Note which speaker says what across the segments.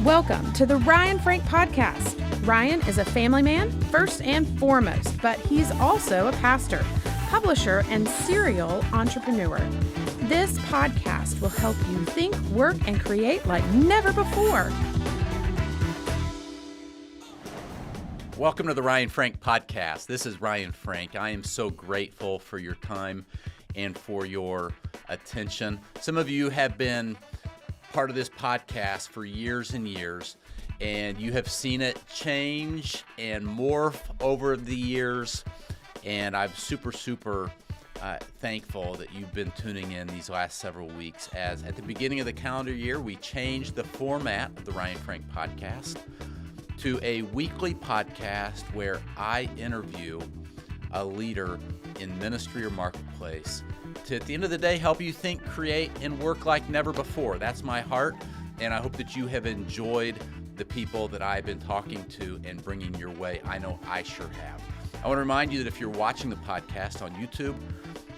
Speaker 1: Welcome to the Ryan Frank Podcast. Ryan is a family man, first and foremost, but he's also a pastor, publisher, and serial entrepreneur. This podcast will help you think, work, and create like never before.
Speaker 2: Welcome to the Ryan Frank Podcast. This is Ryan Frank. I am so grateful for your time and for your attention. Some of you have been part of this podcast for years and years, and you have seen it change and morph over the years, and I'm super thankful that you've been tuning in these last several weeks, as at the beginning of the calendar year, we changed the format of the Ryan Frank Podcast to a weekly podcast where I interview a leader in ministry or marketplace to, at the end of the day, help you think, create, and work like never before. That's my heart, and I hope that you have enjoyed the people that I've been talking to and bringing your way. I know I sure have. I want to remind you that if you're watching the podcast on YouTube,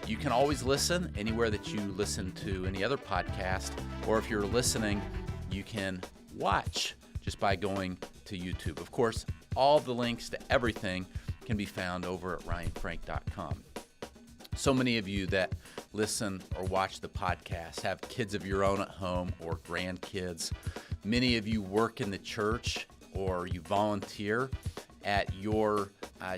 Speaker 2: you can always listen anywhere that you listen to any other podcast, or if you're listening, you can watch just by going to YouTube. Of course, all the links to everything can be found over at ryanfrank.com. So many of you that listen or watch the podcast have kids of your own at home or grandkids. Many of you work in the church or you volunteer at your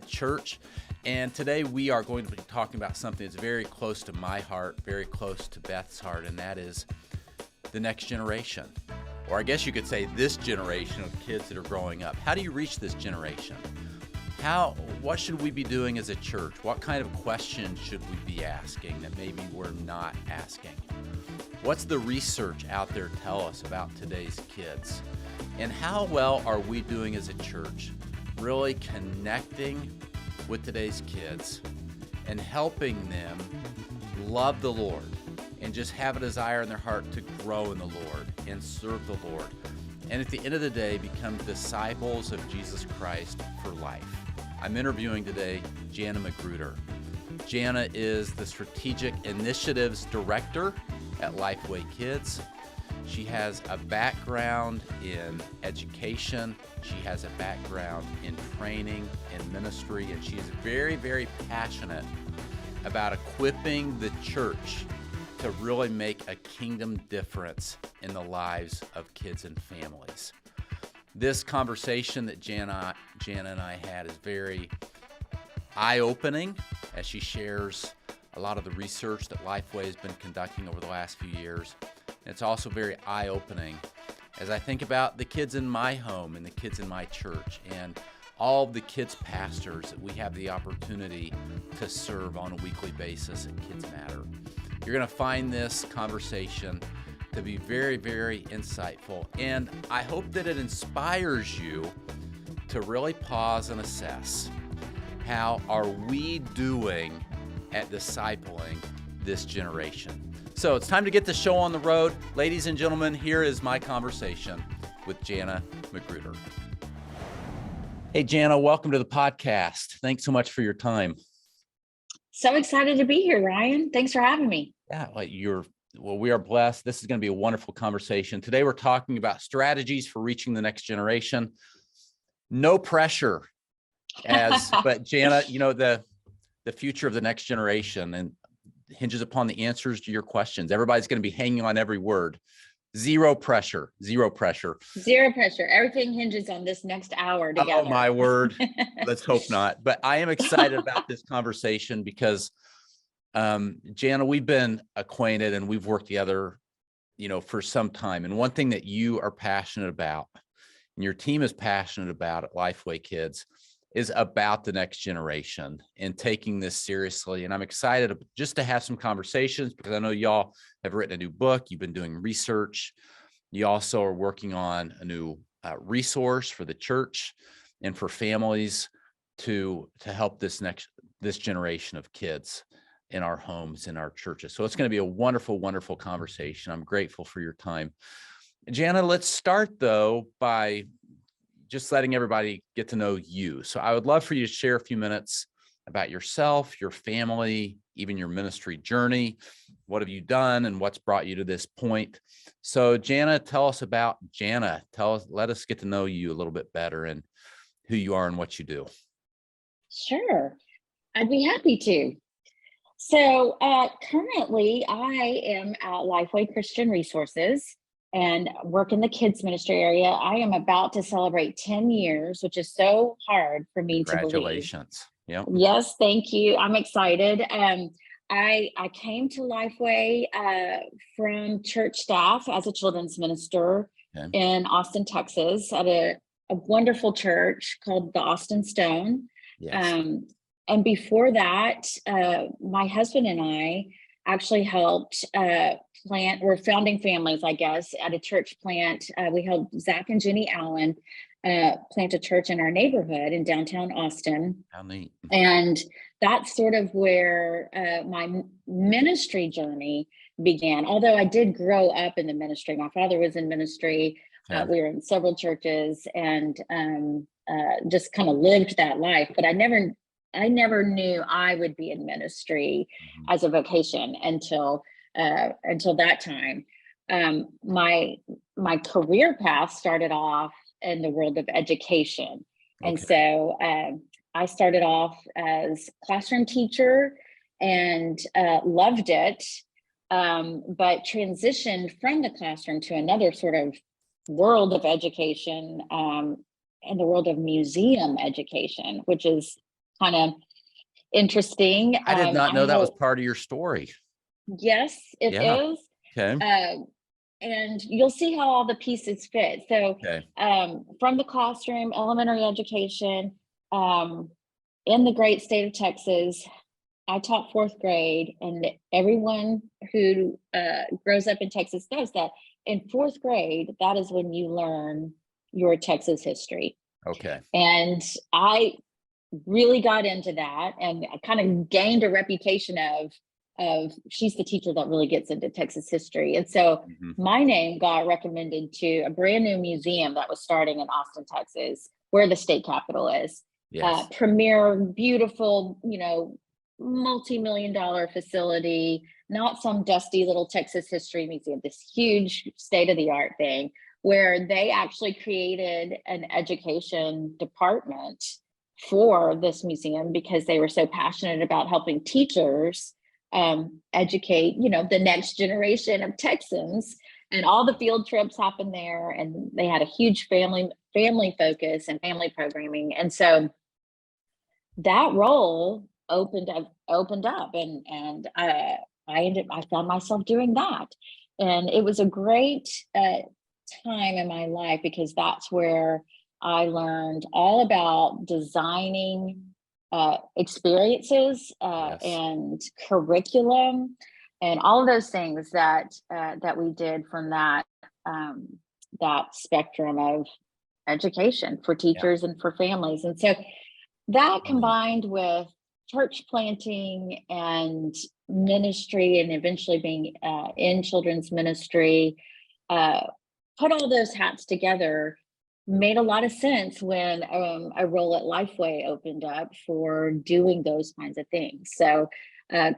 Speaker 2: church. And today we are going to be talking about something that's very close to my heart, very close to Beth's heart, and that is the next generation. Or I guess you could say this generation of kids that are growing up. How do you reach this generation? What should we be doing as a church? What kind of questions should we be asking that maybe we're not asking? What's the research out there tell us about today's kids? And how well are we doing as a church really connecting with today's kids and helping them love the Lord and just have a desire in their heart to grow in the Lord and serve the Lord, and at the end of the day, become disciples of Jesus Christ for life? I'm interviewing today Jana Magruder. Jana is the Strategic Initiatives Director at Lifeway Kids. She has a background in education. She has a background in training and ministry, and she is very passionate about equipping the church to really make a kingdom difference in the lives of kids and families. This conversation that Jana and I had is very eye-opening as she shares a lot of the research that Lifeway has been conducting over the last few years. And it's also very eye-opening as I think about the kids in my home and the kids in my church and all of the kids pastors that we have the opportunity to serve on a weekly basis at Kids Matter. You're going to find this conversation to be very insightful, and I hope that it inspires you to really pause and assess, how are we doing at discipling this generation? So it's time to get the show on the road. Ladies and gentlemen, here is my conversation with Jana Magruder. Hey, Jana, welcome to the podcast. Thanks so much for your time.
Speaker 3: So excited to be here, Ryan. Thanks for having me.
Speaker 2: Yeah, we are blessed. This is going to be a wonderful conversation. Today, we're talking about strategies for reaching the next generation. No pressure, but Jana, the future of the next generation and hinges upon the answers to your questions. Everybody's going to be hanging on every word. Zero pressure.
Speaker 3: Everything hinges on this next hour together.
Speaker 2: Oh, my word. Let's hope not. But I am excited about this conversation because Jana, we've been acquainted and we've worked together, for some time. And one thing that you are passionate about and your team is passionate about at Lifeway Kids is about the next generation and taking this seriously. And I'm excited just to have some conversations because I know y'all have written a new book. You've been doing research. You also are working on a new resource for the church and for families to help this generation of kids in our homes, in our churches. So it's going to be a wonderful conversation. I'm grateful for your time. Jana, let's start though by just letting everybody get to know you. So I would love for you to share a few minutes about yourself, your family, even your ministry journey. What have you done and what's brought you to this point? So Jana, tell us about Jana. Let us get to know you a little bit better and who you are and what you do.
Speaker 3: Sure, I'd be happy to. So currently, I am at Lifeway Christian Resources and work in the kids ministry area. I am about to celebrate 10 years, which is so hard for me to believe.
Speaker 2: Congratulations. Yep.
Speaker 3: Yes, thank you. I'm excited. I came to Lifeway from church staff as a children's minister in Austin, Texas, at a wonderful church called the Austin Stone.
Speaker 2: Yes.
Speaker 3: And before that, my husband and I actually helped we're founding families, I guess, at a church plant. We helped Zach and Jenny Allen plant a church in our neighborhood in downtown Austin.
Speaker 2: How neat.
Speaker 3: And that's sort of where my ministry journey began. Although I did grow up in the ministry. My father was in ministry. We were in several churches and just kind of lived that life. But I never knew I would be in ministry as a vocation until that time. My career path started off in the world of education. And so I started off as classroom teacher and loved it, but transitioned from the classroom to another sort of world of education, in the world of museum education, which is kind of interesting.
Speaker 2: I did not know that was part of your story.
Speaker 3: Yes, it is.
Speaker 2: Okay.
Speaker 3: And you'll see how all the pieces fit. So from the classroom, elementary education, in the great state of Texas, I taught fourth grade, and everyone who grows up in Texas knows that in fourth grade, that is when you learn your Texas history.
Speaker 2: Okay.
Speaker 3: And I really got into that and I kind of gained a reputation of she's the teacher that really gets into Texas history. And so my name got recommended to a brand new museum that was starting in Austin, Texas, where the state capitol is.
Speaker 2: Yes.
Speaker 3: Premier, beautiful, multi-million-dollar facility, not some dusty little Texas history museum, this huge state-of-the-art thing where they actually created an education department for this museum because they were so passionate about helping teachers educate, the next generation of Texans. And all the field trips happened there, and they had a huge family focus and family programming. And so that role opened up, and I found myself doing that, and it was a great time in my life because that's where I learned all about designing experiences and curriculum and all of those things that we did from that spectrum of education for teachers and for families. And so that combined with church planting and ministry and eventually being in children's ministry, put all those hats together, made a lot of sense when a role at Lifeway opened up for doing those kinds of things. So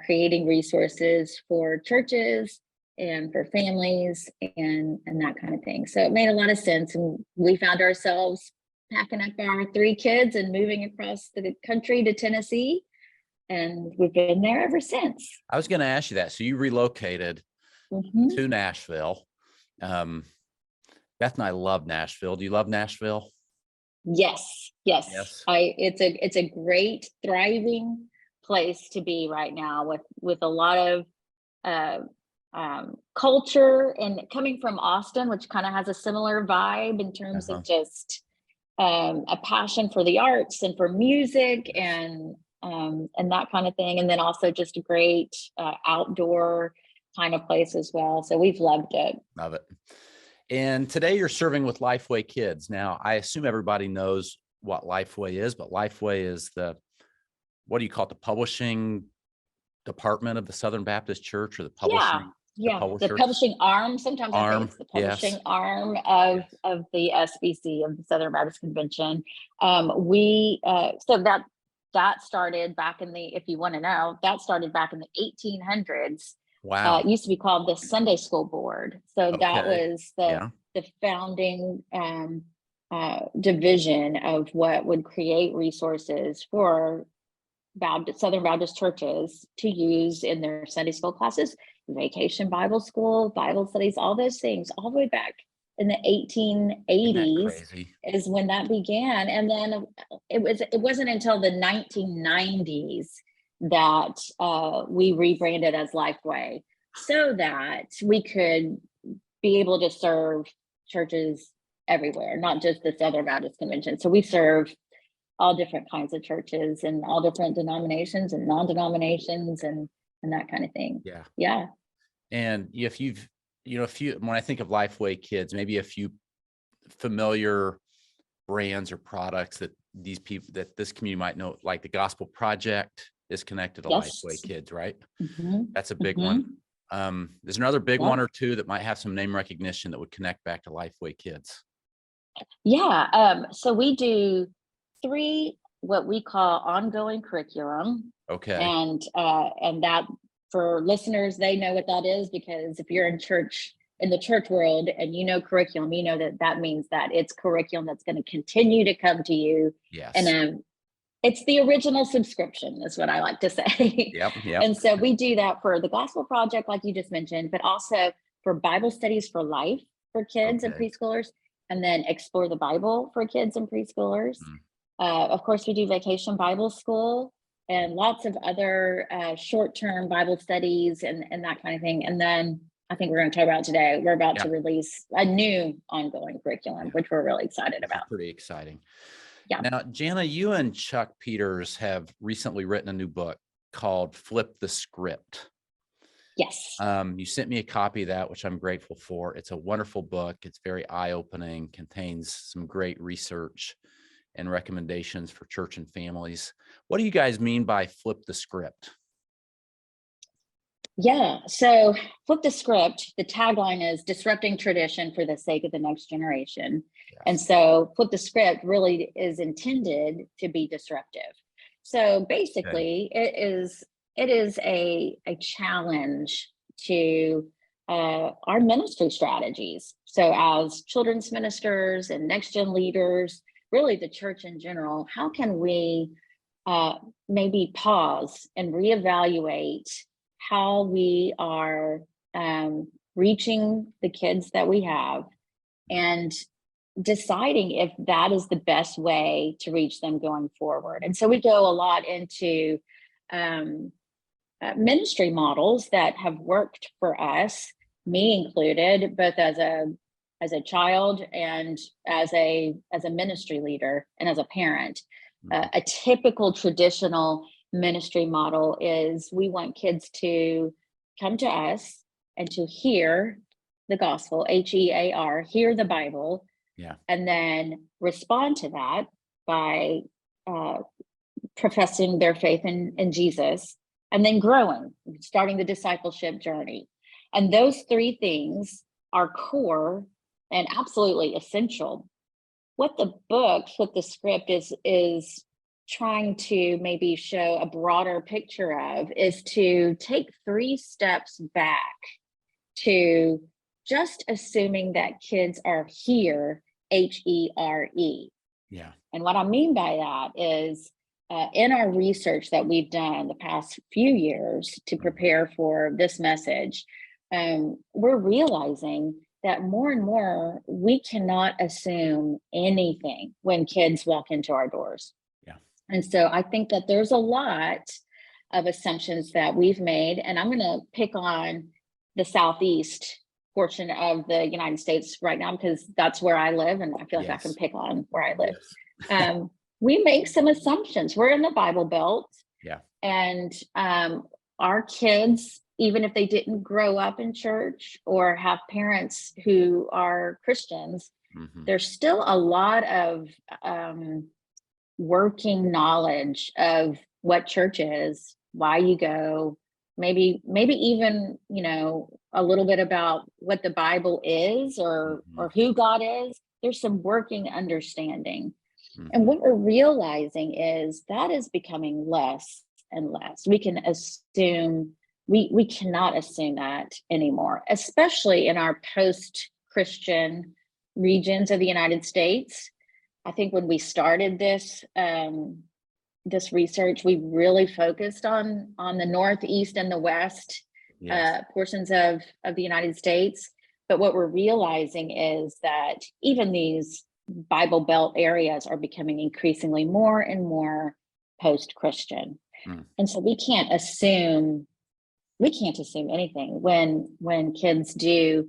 Speaker 3: creating resources for churches and for families and that kind of thing. So it made a lot of sense. And we found ourselves packing up our 3 kids and moving across the country to Tennessee. And we've been there ever since.
Speaker 2: I was going to ask you that. So you relocated to Nashville. Beth and I love Nashville. Do you love Nashville?
Speaker 3: Yes. It's a great, thriving place to be right now with a lot of culture, and coming from Austin, which kind of has a similar vibe in terms of just a passion for the arts and for music and that kind of thing. And then also just a great outdoor kind of place as well. So we've loved it.
Speaker 2: Love it. And today you're serving with Lifeway Kids. Now, I assume everybody knows what Lifeway is, but Lifeway is what do you call it? The publishing department of the Southern Baptist Church, or the publishing?
Speaker 3: The publishing arm. Sometimes I think it's the publishing arm of the SBC, of the Southern Baptist Convention. So that started back in the, if you want to know, that started back in the 1800s.
Speaker 2: Wow.
Speaker 3: It used to be called the Sunday School Board. So that
Speaker 2: Okay.
Speaker 3: was
Speaker 2: Yeah.
Speaker 3: the founding division of what would create resources for Southern Baptist churches to use in their Sunday school classes, vacation Bible school, Bible studies, all those things, all the way back in the
Speaker 2: Isn't that
Speaker 3: 1880s
Speaker 2: crazy?
Speaker 3: is when that began. And then it wasn't until the 1990s that we rebranded as Lifeway, so that we could be able to serve churches everywhere, not just the Southern Baptist Convention. So we serve all different kinds of churches and all different denominations and non-denominations and that kind of thing.
Speaker 2: Yeah.
Speaker 3: Yeah.
Speaker 2: And if you've, when I think of Lifeway Kids, maybe a few familiar brands or products that this community might know, like the Gospel Project is connected to
Speaker 3: Yes.
Speaker 2: Lifeway Kids, right?
Speaker 3: Mm-hmm.
Speaker 2: That's a big
Speaker 3: Mm-hmm.
Speaker 2: one. There's another big
Speaker 3: Yep.
Speaker 2: one or two that might have some name recognition that would connect back to Lifeway Kids.
Speaker 3: Yeah. So we do 3 what we call ongoing curriculum.
Speaker 2: Okay.
Speaker 3: And that, for listeners, they know what that is, because if you're in the church world and you know curriculum, you know that means that it's curriculum that's going to continue to come to you.
Speaker 2: Yes.
Speaker 3: And it's the original subscription, is what I like to say.
Speaker 2: Yep.
Speaker 3: And so we do that for the Gospel Project, like you just mentioned, but also for Bible studies for life for kids and
Speaker 2: Okay.
Speaker 3: preschoolers, and then Explore the Bible for kids and preschoolers. Of course, we do Vacation Bible School and lots of other short-term Bible studies and that kind of thing. And then I think we're going to talk about today, we're about to release a new ongoing curriculum, which we're really excited about.
Speaker 2: Pretty exciting.
Speaker 3: Yeah.
Speaker 2: Now, Jana, you and Chuck Peters have recently written a new book called Flip the Script.
Speaker 3: Yes.
Speaker 2: You sent me a copy of that, which I'm grateful for. It's a wonderful book. It's very eye-opening, contains some great research and recommendations for church and families. What do you guys mean by flip the script?
Speaker 3: Yeah, so Flip the Script, the tagline is disrupting tradition for the sake of the next generation.
Speaker 2: Yes.
Speaker 3: And so Flip the Script really is intended to be disruptive. So basically, it is a challenge to our ministry strategies. So as children's ministers and next gen leaders, really the church in general, how can we maybe pause and reevaluate how we are reaching the kids that we have, and deciding if that is the best way to reach them going forward. And so we go a lot into ministry models that have worked for us, me included, both as a child and as a ministry leader and as a parent. A typical traditional ministry model is we want kids to come to us and to hear the gospel, HEAR, hear the Bible, and then respond to that by professing their faith in Jesus, and then growing, starting the discipleship journey. And those 3 things are core and absolutely essential. What the book, Flip the Script, is trying to maybe show a broader picture of is to take 3 steps back to just assuming that kids are here, HERE.
Speaker 2: Yeah. And
Speaker 3: what I mean by that is in our research that we've done the past few years to prepare for this message, we're realizing that more and more we cannot assume anything when kids walk into our doors. And so I think that there's a lot of assumptions that we've made, and I'm going to pick on the Southeast portion of the United States right now, because that's where I live, and I feel like I can pick on where I live. Yes. We make some assumptions. We're in the Bible Belt.
Speaker 2: Yeah.
Speaker 3: And our kids, even if they didn't grow up in church or have parents who are Christians, there's still a lot of working knowledge of what church is, why you go, maybe even, a little bit about what the Bible is or who God is. There's some working understanding. And what we're realizing is that is becoming less and less. We can assume, we cannot assume that anymore, especially in our post-Christian regions of the United States. I think when we started this this research, we really focused on the Northeast and the West portions of the United States. But what we're realizing is that even these Bible Belt areas are becoming increasingly more and more post-Christian. And so we can't assume anything when kids do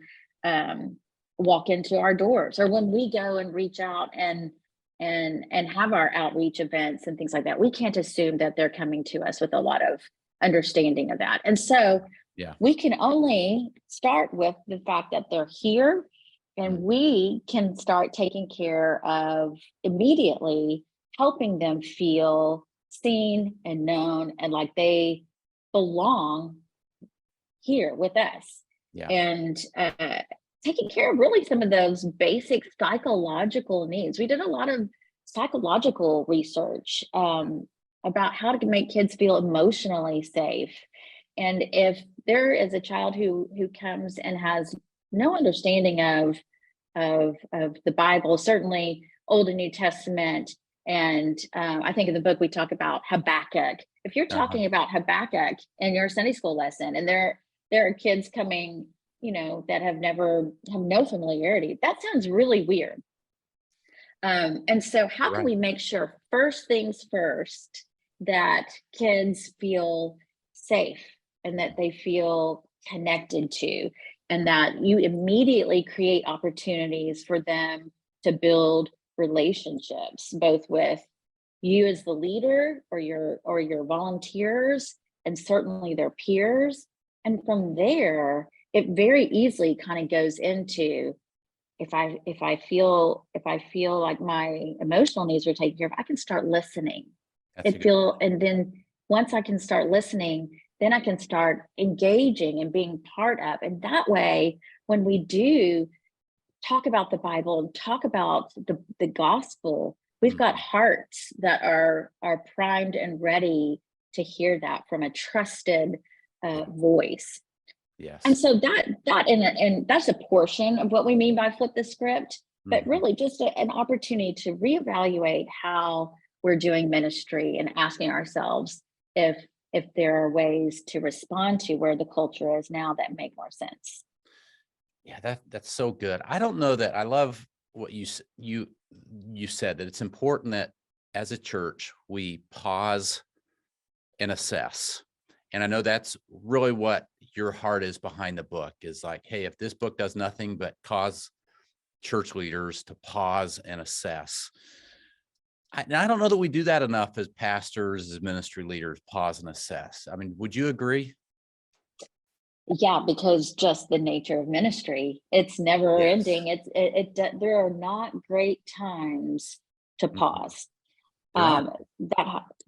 Speaker 3: walk into our doors, or when we go and reach out and have our outreach events and things like that. We can't assume that they're coming to us with a lot of understanding of that. And so we can only start with the fact that they're here, and we can start taking care of immediately helping them feel seen and known and like they belong here with us. And taking care of really some of those basic psychological needs. We did a lot of psychological research about how to make kids feel emotionally safe. And if there is a child who comes and has no understanding of the Bible, certainly Old and New Testament, and I think in the book we talk about Habakkuk. If you're talking about Habakkuk in your Sunday school lesson, and there are kids coming, that have no familiarity, that sounds really weird. And so how can we make sure, first things first, that kids feel safe and that they feel connected to, and that you immediately create opportunities for them to build relationships, both with you as the leader or your volunteers, and certainly their peers. And from there, it very easily kind of goes into, if I feel like my emotional needs are taken care of, I can start listening. And then once I can start listening, then I can start engaging and being part of. And that way, when we do talk about the Bible and talk about the gospel, we've got hearts that are primed and ready to hear that from a trusted voice. And so and that's a portion of what we mean by flip the script, but really just an opportunity to reevaluate how we're doing ministry and asking ourselves if there are ways to respond to where the culture is now that make more sense.
Speaker 2: Yeah, that's so good. I don't know that I love what you said, that it's important that as a church we pause and assess. And I know that's really what your heart is behind the book, is like, hey, if this book does nothing but cause church leaders to pause and assess. I don't know that we do that enough as pastors, as ministry leaders, pause and assess. I mean, would you agree?
Speaker 3: Yeah, because just the nature of ministry, it's never ending. There are not great times to pause. That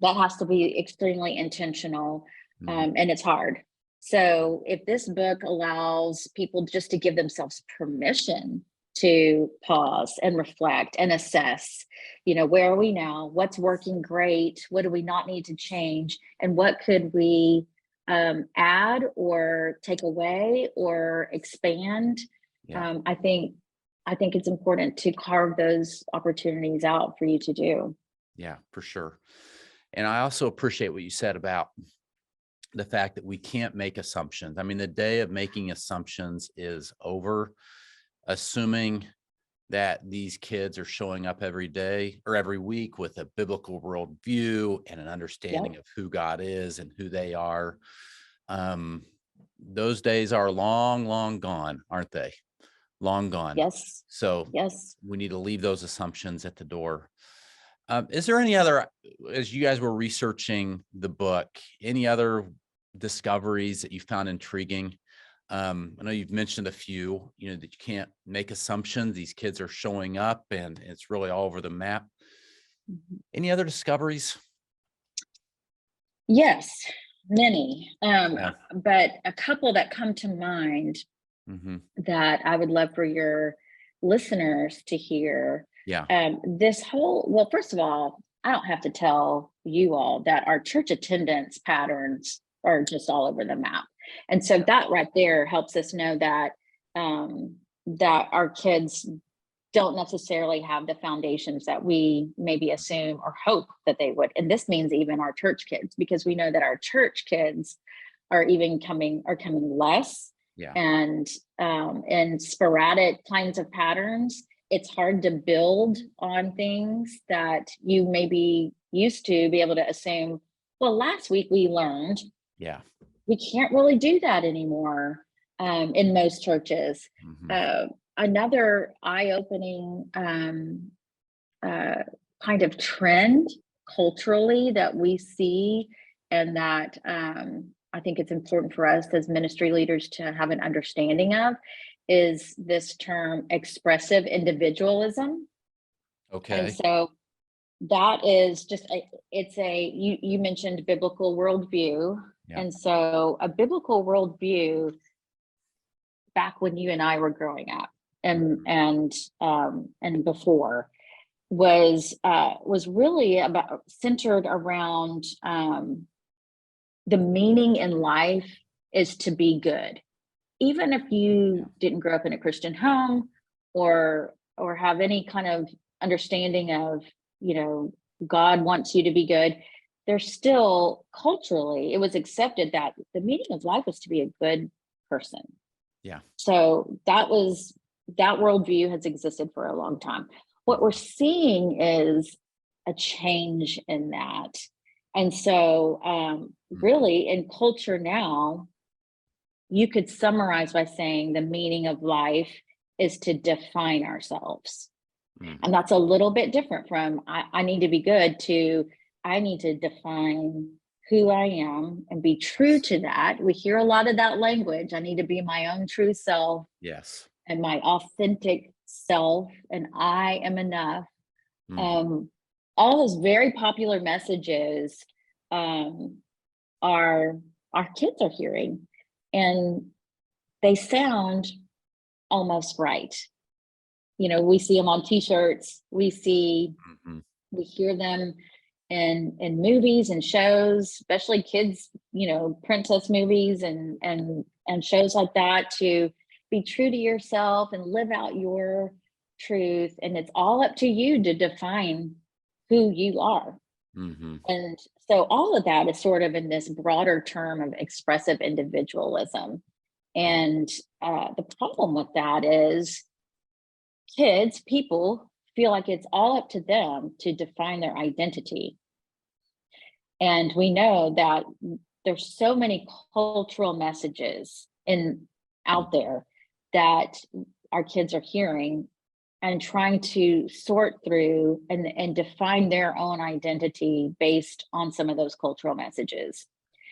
Speaker 3: has to be extremely intentional, and it's hard. So if this book allows people just to give themselves permission to pause and reflect and assess, where are we now? What's working great? What do we not need to change? And what could we add or take away or expand? I think it's important to carve those opportunities out for you to do.
Speaker 2: Yeah, for sure. And I also appreciate what you said about the fact that we can't make assumptions. I mean, the day of making assumptions is over. Assuming that these kids are showing up every day or every week with a biblical worldview and an understanding of who God is and who they are. Those days are long, long gone, aren't they? Long gone.
Speaker 3: Yes.
Speaker 2: So we need to leave those assumptions at the door. Is there any other, as you guys were researching the book, any other discoveries that you found intriguing? I know you've mentioned a few, that you can't make assumptions. These kids are showing up and it's really all over the map. Any other discoveries?
Speaker 3: Yes, many. But a couple that come to mind that I would love for your listeners to hear.
Speaker 2: Yeah.
Speaker 3: Well, first of all, I don't have to tell you all that our church attendance patterns are just all over the map. And so that right there helps us know that that our kids don't necessarily have the foundations that we maybe assume or hope that they would. And this means even our church kids, because we know that our church kids are coming less,
Speaker 2: Yeah.
Speaker 3: and in sporadic kinds of patterns. It's hard to build on things that you maybe used to be able to assume, well, last week we learned.
Speaker 2: Yeah.
Speaker 3: We can't really do that anymore in most churches. Another eye-opening kind of trend culturally that we see, and that I think it's important for us as ministry leaders to have an understanding of, is this term expressive individualism.
Speaker 2: Okay.
Speaker 3: And so that is just you mentioned biblical worldview.
Speaker 2: Yeah.
Speaker 3: And so a biblical worldview back when you and I were growing up and before was really about centered around the meaning in life is to be good. Even if you didn't grow up in a Christian home or have any kind of understanding of, God wants you to be good, there's still culturally, it was accepted that the meaning of life was to be a good person.
Speaker 2: Yeah.
Speaker 3: So that worldview has existed for a long time. What we're seeing is a change in that. And so really in culture now, you could summarize by saying the meaning of life is to define ourselves. And that's a little bit different from I need to be good to I need to define who I am and be true to that. We hear a lot of that language. I need to be my own true self.
Speaker 2: Yes.
Speaker 3: And my authentic self, and I am enough. All those very popular messages our kids are hearing, and they sound almost right. We see them on t-shirts, we hear them in movies and shows, especially kids, princess movies and shows like that, to be true to yourself and live out your truth. And it's all up to you to define who you are. And so all of that is sort of in this broader term of expressive individualism. And the problem with that is people feel like it's all up to them to define their identity. And we know that there's so many cultural messages out there that our kids are hearing and trying to sort through and define their own identity based on some of those cultural messages.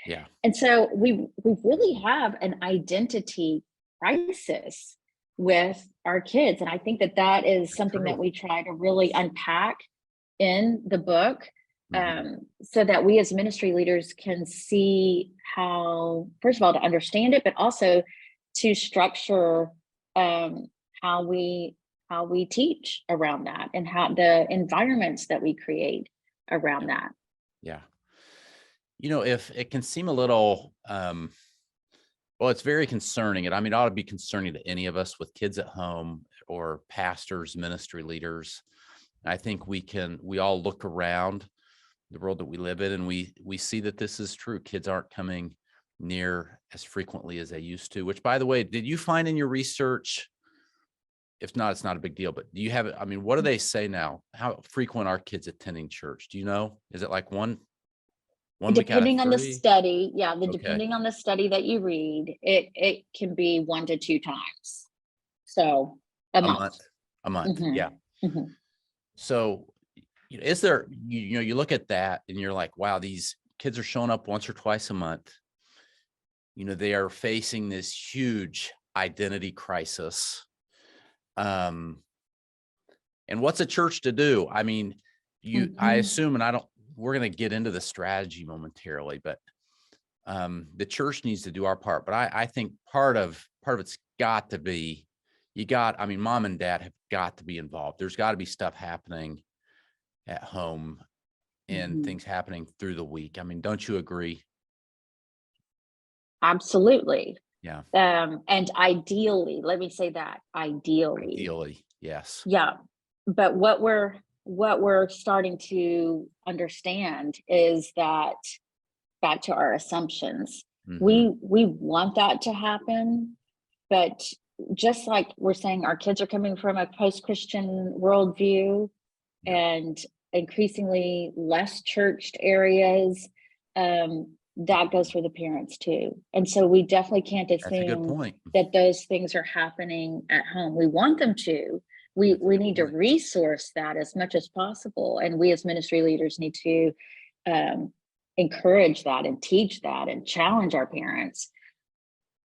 Speaker 2: Yeah.
Speaker 3: And so we really have an identity crisis with our kids. And I think that is something that we try to really unpack in the book, so that we as ministry leaders can see how, first of all, to understand it, but also to structure how we teach around that, and how the environments that we create around that.
Speaker 2: Yeah. If it can seem a little, well, it's very concerning. And I mean, it ought to be concerning to any of us with kids at home or pastors, ministry leaders. I think we all look around the world that we live in, and we see that this is true. Kids aren't coming near as frequently as they used to, which, by the way, did you find in your research? If not, it's not a big deal, but do you have it? I mean, what do they say now? How frequent are kids attending church? Do you know? Is it like one
Speaker 3: Depending on the study,
Speaker 2: Depending
Speaker 3: on the study that you read, it can be 1 to 2 times. So a month.
Speaker 2: Yeah. So, is there, you look at that and you're like, wow, these kids are showing up once or twice a month. They are facing this huge identity crisis. And what's a church to do? I mean, I assume, and we're going to get into the strategy momentarily, but the church needs to do our part. But I think part of it's got to be, I mean, mom and dad have got to be involved. There's got to be stuff happening at home and
Speaker 3: Mhm.
Speaker 2: things happening through the week. I mean, don't you agree?
Speaker 3: Absolutely.
Speaker 2: Yeah.
Speaker 3: And ideally, let me say that, ideally,
Speaker 2: Ideally, yes.
Speaker 3: yeah. But what we're starting to understand is that, back to our assumptions,
Speaker 2: Hmm.
Speaker 3: we want that to happen, but just like we're saying, our kids are coming from a post-Christian worldview
Speaker 2: Yeah,
Speaker 3: and increasingly less churched areas. That goes for the parents too. And so we definitely can't
Speaker 2: that's a good
Speaker 3: assume
Speaker 2: point.
Speaker 3: that those things are happening at home. We want them to. We
Speaker 2: That's a
Speaker 3: we
Speaker 2: good
Speaker 3: need to
Speaker 2: point.
Speaker 3: resource that as much as possible. And we as ministry leaders need to um, encourage that and teach that and challenge our parents.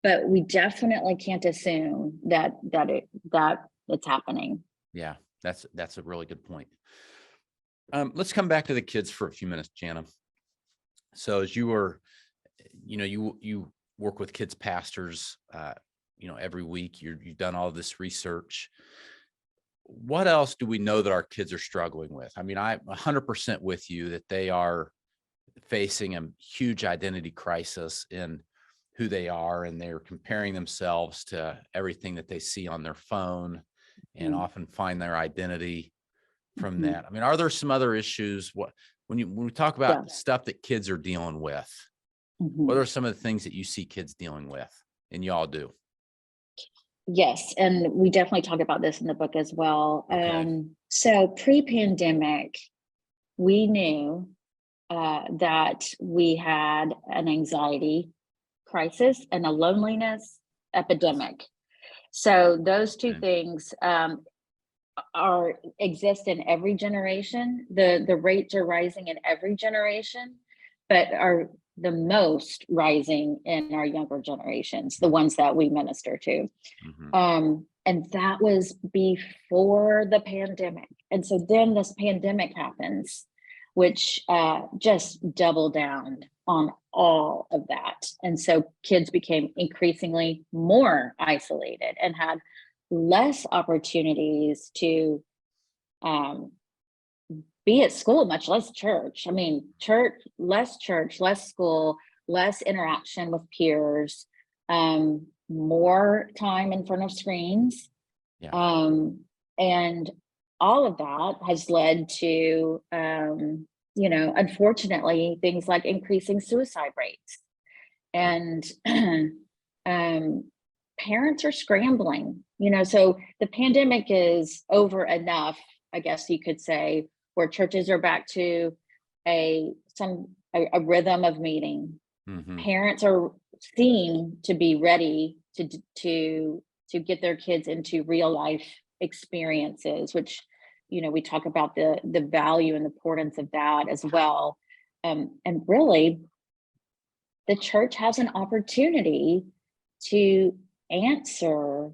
Speaker 3: But we definitely can't assume that it's happening.
Speaker 2: Yeah, that's a really good point. Let's come back to the kids for a few minutes, Jana. So as you were, you work with kids pastors, every week. You've done all this research. What else do we know that our kids are struggling with? I mean, I'm 100% with you that they are facing a huge identity crisis in who they are, and they're comparing themselves to everything that they see on their phone and
Speaker 3: Mhm,
Speaker 2: often find their identity from
Speaker 3: mhm.
Speaker 2: that. I mean, are there some other issues? When we talk about
Speaker 3: Yes.
Speaker 2: stuff that kids are dealing with, what
Speaker 3: Mhm.
Speaker 2: are some of the things that you see kids dealing with, and y'all do?
Speaker 3: Yes, and we definitely talk about this in the book as well.
Speaker 2: Okay.
Speaker 3: So pre-pandemic, we knew that we had an anxiety crisis and a loneliness
Speaker 2: Yes.
Speaker 3: epidemic. So those two
Speaker 2: Okay.
Speaker 3: things are exist in every generation. The rates are rising in every generation, but are the most rising in our younger generations, the ones that we minister to.
Speaker 2: Mm-hmm.
Speaker 3: And that was before the pandemic. And so then this pandemic happens, which just doubled down on all of that. And so kids became increasingly more isolated and had less opportunities to um, be at school, much less church. I mean, church, less school, less interaction with peers, more time in front of screens.
Speaker 2: Yeah.
Speaker 3: Um, and all of that has led to, unfortunately, things like increasing suicide rates.
Speaker 2: Yeah.
Speaker 3: And um, parents are scrambling, so the pandemic is over enough, I guess you could say, where churches are back to a rhythm of meeting.
Speaker 2: Mm-hmm.
Speaker 3: Parents are seen to be ready to get their kids into real life experiences, which we talk about the value and the importance of that as well. And really, the church has an opportunity to answer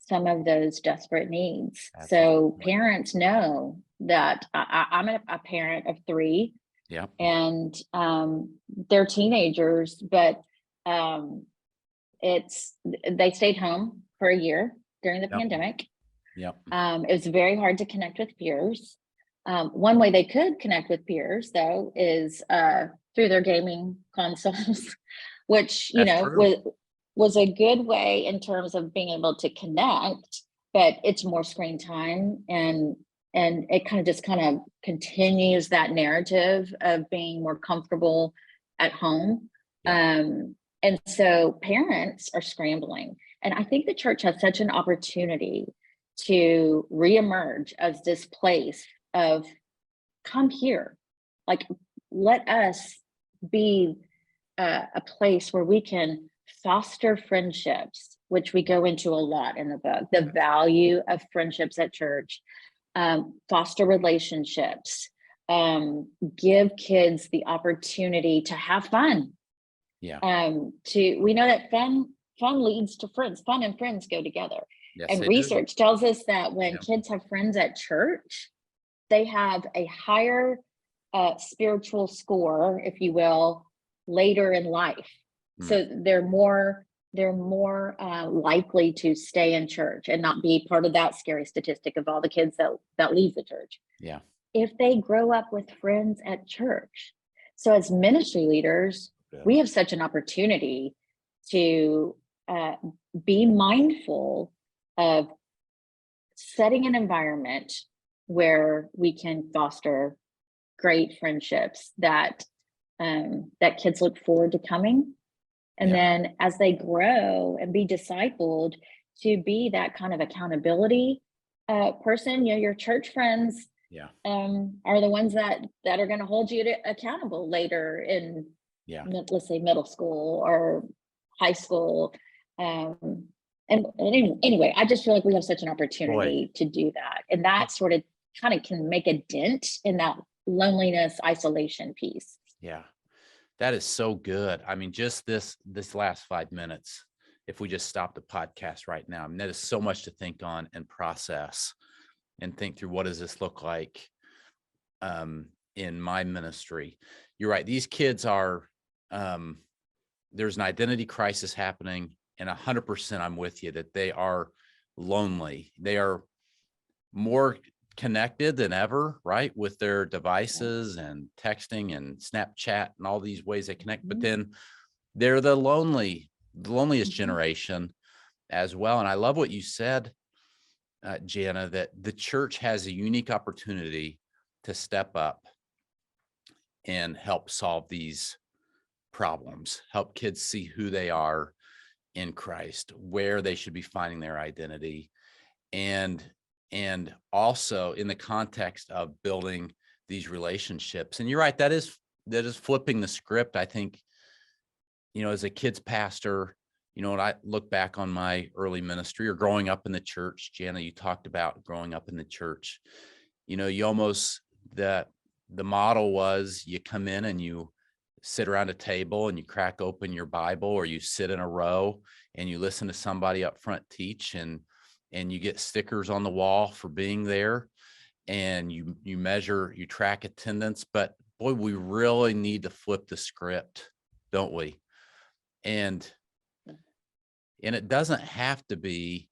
Speaker 3: some of those desperate needs. So
Speaker 2: Absolutely.
Speaker 3: parents know that I'm a parent of three,
Speaker 2: Yeah.
Speaker 3: and they're teenagers, but um, they stayed home for a year during the
Speaker 2: Yep.
Speaker 3: pandemic.
Speaker 2: Yep.
Speaker 3: It was very hard to connect with peers. One way they could connect with peers, though, is through their gaming consoles, which
Speaker 2: That's true.
Speaker 3: was a good way in terms of being able to connect, but it's more screen time, and it kind of continues that narrative of being more comfortable at home.
Speaker 2: Yeah.
Speaker 3: And so parents are scrambling, and I think the church has such an opportunity to reemerge as this place of, come here, like, let us be a place where we can foster friendships, which we go into a lot in the book, the value of friendships at church, foster relationships, give kids the opportunity to have fun.
Speaker 2: Yeah.
Speaker 3: We know that fun leads to friends. Fun and friends go together.
Speaker 2: Yes,
Speaker 3: And
Speaker 2: they do.
Speaker 3: research tells us that when
Speaker 2: Yeah.
Speaker 3: kids have friends at church, they have a higher spiritual score, if you will, later in life.
Speaker 2: Mm.
Speaker 3: So they're more they're more likely to stay in church and not be part of that scary statistic of all the kids that leave the church.
Speaker 2: Yeah.
Speaker 3: If they grow up with friends at church. So as ministry leaders,
Speaker 2: Yeah.
Speaker 3: we have such an opportunity to be mindful of setting an environment where we can foster great friendships that kids look forward to coming. And then as they grow and be discipled, to be that kind of accountability person, your church friends are the ones that are going to hold you accountable later in, let's say, middle school or high school. And anyway, I just feel like we have such an opportunity to do that. And that sort of kind of can make a dent in that loneliness, isolation piece.
Speaker 2: Yeah. That is so good. I mean, just this last 5 minutes, if we just stop the podcast right now, I mean, that is so much to think on and process and think through, what does this look like in my ministry? You're right. These kids are, there's an identity crisis happening, and 100% I'm with you that they are lonely. They are more connected than ever, right, with their devices and texting and Snapchat and all these ways they connect. But then they're the loneliest generation as well. And I love what you said, Jana, that the church has a unique opportunity to step up and help solve these problems, help kids see who they are in Christ, where they should be finding their identity, and also in the context of building these relationships. And you're right, that is flipping the script. I think, as a kids pastor, when I look back on my early ministry or growing up in the church, Jana, you talked about growing up in the church, you almost, the model was you come in and you sit around a table and you crack open your Bible, or you sit in a row and you listen to somebody up front teach, and you get stickers on the wall for being there, and you track attendance. But boy, we really need to flip the script, don't we? And it doesn't have to be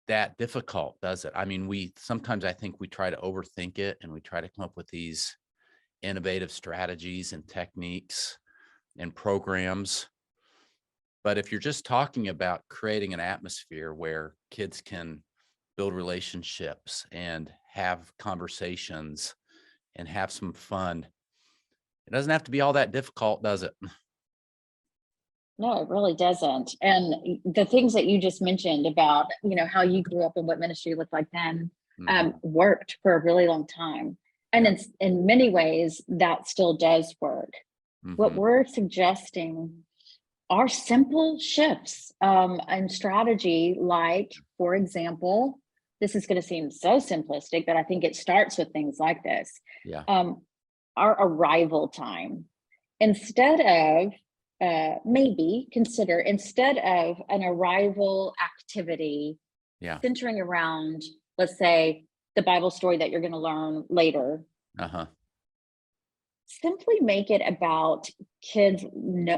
Speaker 2: that difficult, does it? I mean, sometimes I think we try to overthink it, and we try to come up with these innovative strategies and techniques and programs. But if you're just talking about creating an atmosphere where kids can build relationships and have conversations and have some fun, it doesn't have to be all that difficult, does it?
Speaker 3: No, it really doesn't. And the things that you just mentioned about, how you grew up and what ministry looked like then, worked for a really long time. And in many ways, that still does work. What we're suggesting are simple shifts and strategy, like, for example, this is going to seem so simplistic, but I think it starts with things like this. Our arrival time. Instead of instead of an arrival activity centering around, let's say, the Bible story that you're going to learn later, simply make it about kids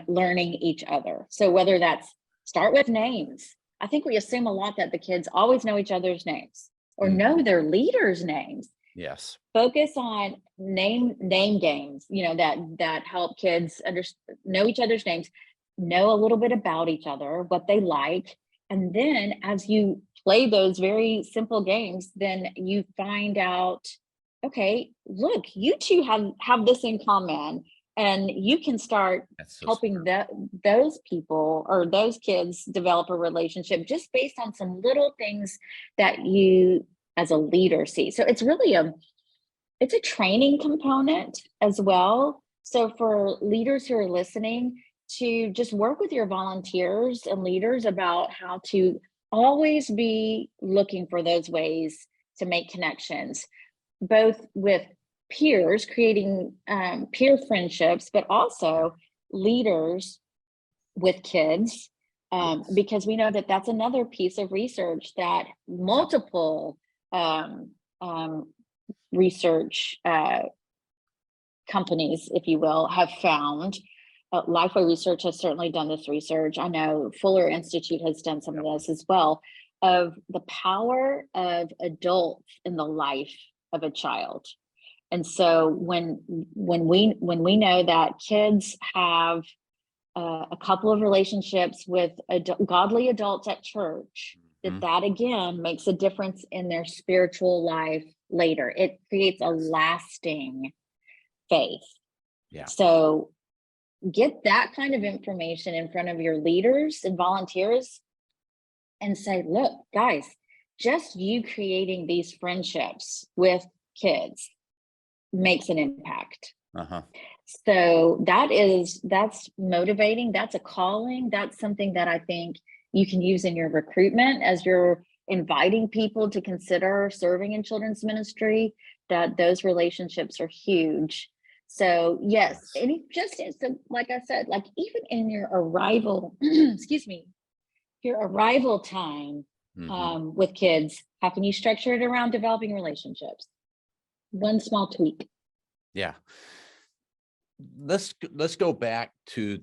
Speaker 3: learning each other. So whether that's start with names. I think we assume a lot that the kids always know each other's names or know their leaders' names.
Speaker 2: Yes.
Speaker 3: Focus on name games, that help kids know each other's names, know a little bit about each other, what they like. And then as you play those very simple games, then you find out, okay, look, you two have this in common, and you can start helping those people or those kids develop a relationship just based on some little things that you as a leader see. So it's really it's a training component as well. So for leaders who are listening, to just work with your volunteers and leaders about how to always be looking for those ways to make connections, both with peers, creating peer friendships, but also leaders with kids, because we know that that's another piece of research that multiple research companies, if you will, have found Lifeway Research has certainly done this research. I know Fuller Institute has done some of this as well, of the power of adults in the life of a child. And so when we know that kids have a couple of relationships with godly adults at church, that again makes a difference in their spiritual life later. It creates a lasting faith.
Speaker 2: Yeah.
Speaker 3: So get that kind of information in front of your leaders and volunteers and say, look, guys, just you creating these friendships with kids makes an impact. So that's motivating. That's a calling. That's something that I think you can use in your recruitment as you're inviting people to consider serving in children's ministry, that those relationships are huge. So yes, like I said, like even in your arrival, excuse me, your arrival time with kids, how can you structure it around developing relationships? One small tweak.
Speaker 2: Yeah. Let's go back to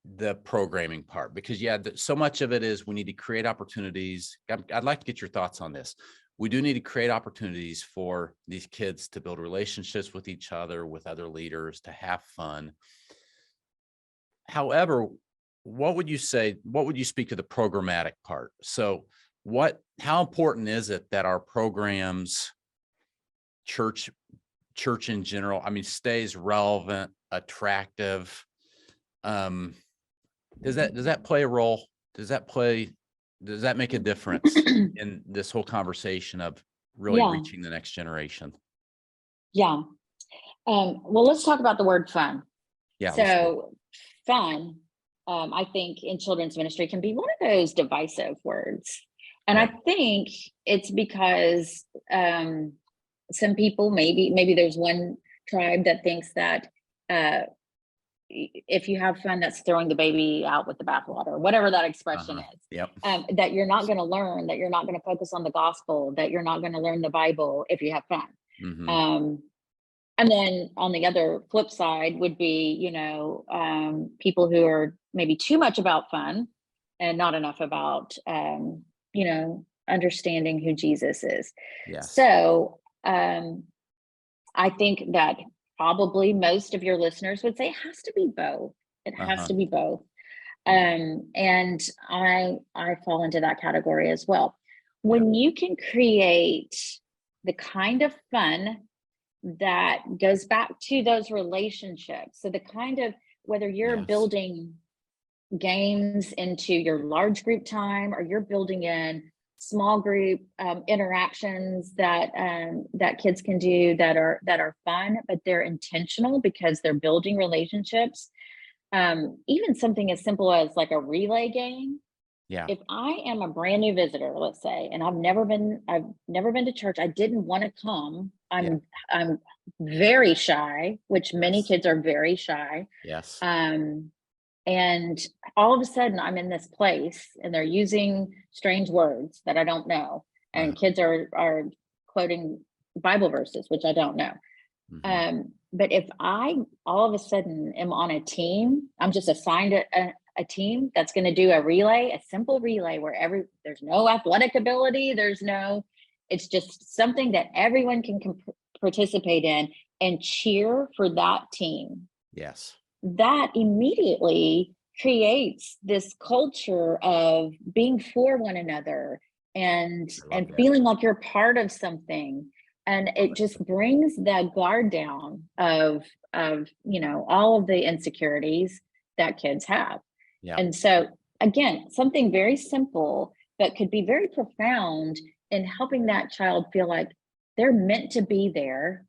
Speaker 2: the programming part, because so much of it is we need to create opportunities. I'd like to get your thoughts on this. We do need to create opportunities for these kids to build relationships with each other, with other leaders, to have fun. However, what would you speak to the programmatic part? So how important is it that our programs, church in general, stays relevant, attractive? Does that play a role? Does that make a difference in this whole conversation of really reaching the next generation?
Speaker 3: Yeah. Well, let's talk about the word fun.
Speaker 2: Yeah.
Speaker 3: So fun, I think in children's ministry can be one of those divisive words. And I think it's because some people, maybe there's one tribe that thinks that if you have fun, that's throwing the baby out with the bathwater, whatever that expression is.
Speaker 2: Yep.
Speaker 3: That you're not going to learn, that you're not going to focus on the gospel, that you're not going to learn the Bible if you have fun. And then on the other flip side would be, people who are maybe too much about fun and not enough about, understanding who Jesus is.
Speaker 2: Yes.
Speaker 3: So I think that probably most of your listeners would say it has to be both. It has to be both. And I fall into that category as well. When you can create the kind of fun that goes back to those relationships. So the kind of, whether you're building games into your large group time, or you're building in small group interactions that kids can do that are fun, but they're intentional because they're building relationships. Even something as simple as like a relay game.
Speaker 2: Yeah.
Speaker 3: If I am a brand new visitor, let's say, and I've never been to church, I didn't want to come. I'm very shy, which many kids are very shy.
Speaker 2: Yes.
Speaker 3: And all of a sudden I'm in this place and they're using strange words that I don't know. And kids are quoting Bible verses, which I don't know. But if I all of a sudden am on a team, I'm just assigned a team that's going to do a simple relay where there's no athletic ability. It's just something that everyone can participate in and cheer for that team.
Speaker 2: Yes.
Speaker 3: That immediately creates this culture of being for one another and feeling like you're part of something. And it just brings that guard down of all of the insecurities that kids have. Yeah. And so again, something very simple, but could be very profound in helping that child feel like they're meant to be there.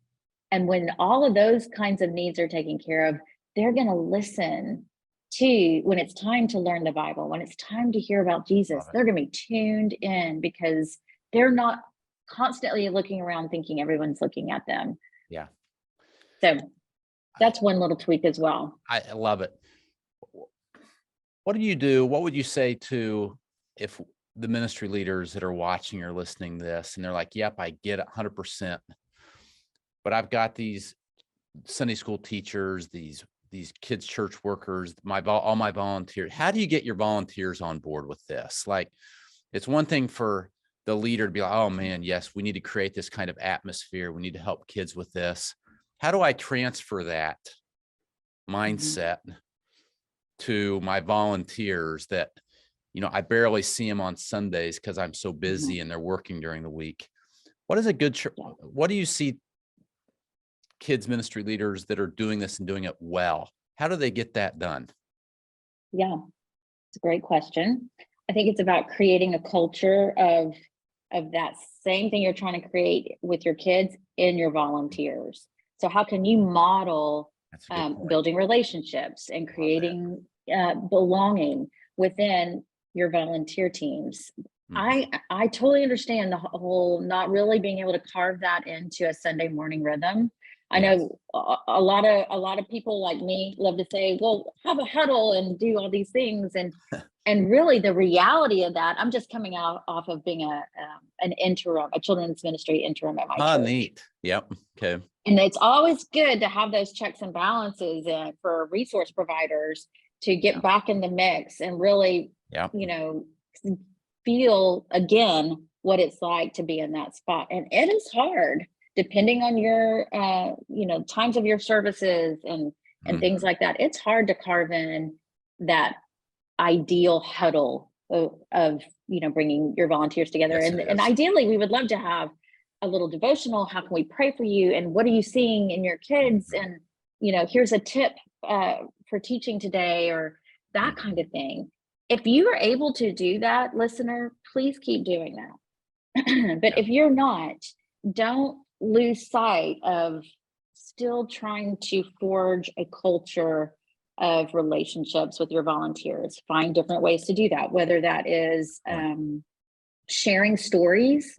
Speaker 3: And when all of those kinds of needs are taken care of, they're going to listen to, when it's time to learn the Bible, when it's time to hear about Jesus, they're going to be tuned in because they're not constantly looking around thinking everyone's looking at them.
Speaker 2: Yeah.
Speaker 3: So that's one little tweak as well.
Speaker 2: I love it. What do you do? What would you say to if the ministry leaders that are watching or listening to this and they're like, yep, I get it 100%, but I've got these Sunday school teachers, these these kids church workers, all my volunteers, how do you get your volunteers on board with this? Like, it's one thing for the leader to be like, oh man, yes, we need to create this kind of atmosphere. We need to help kids with this. How do I transfer that mindset to my volunteers that, I barely see them on Sundays because I'm so busy and they're working during the week? What is a good church? What do you see kids ministry leaders that are doing this and doing it well? How do they get that done?
Speaker 3: Yeah, it's a great question. I think it's about creating a culture of that same thing you're trying to create with your kids in your volunteers. So how can you model building relationships and creating belonging within your volunteer teams? I totally understand the whole not really being able to carve that into a Sunday morning rhythm. I know a lot of people like me love to say, well, have a huddle and do all these things. And really the reality of that, I'm just coming off of being an interim, a children's ministry interim at my church.
Speaker 2: Neat. Yep. Okay.
Speaker 3: And it's always good to have those checks and balances for resource providers to get back in the mix and really, feel again what it's like to be in that spot. And it is hard depending on your, times of your services and things like that. It's hard to carve in that ideal huddle of bringing your volunteers together.
Speaker 2: Yes,
Speaker 3: and ideally we would love to have a little devotional. How can we pray for you? And what are you seeing in your kids? And, here's a tip for teaching today, or that kind of thing. If you are able to do that, listener, please keep doing that. But if you're not, don't lose sight of still trying to forge a culture of relationships with your volunteers. Find different ways to do that, whether that is sharing stories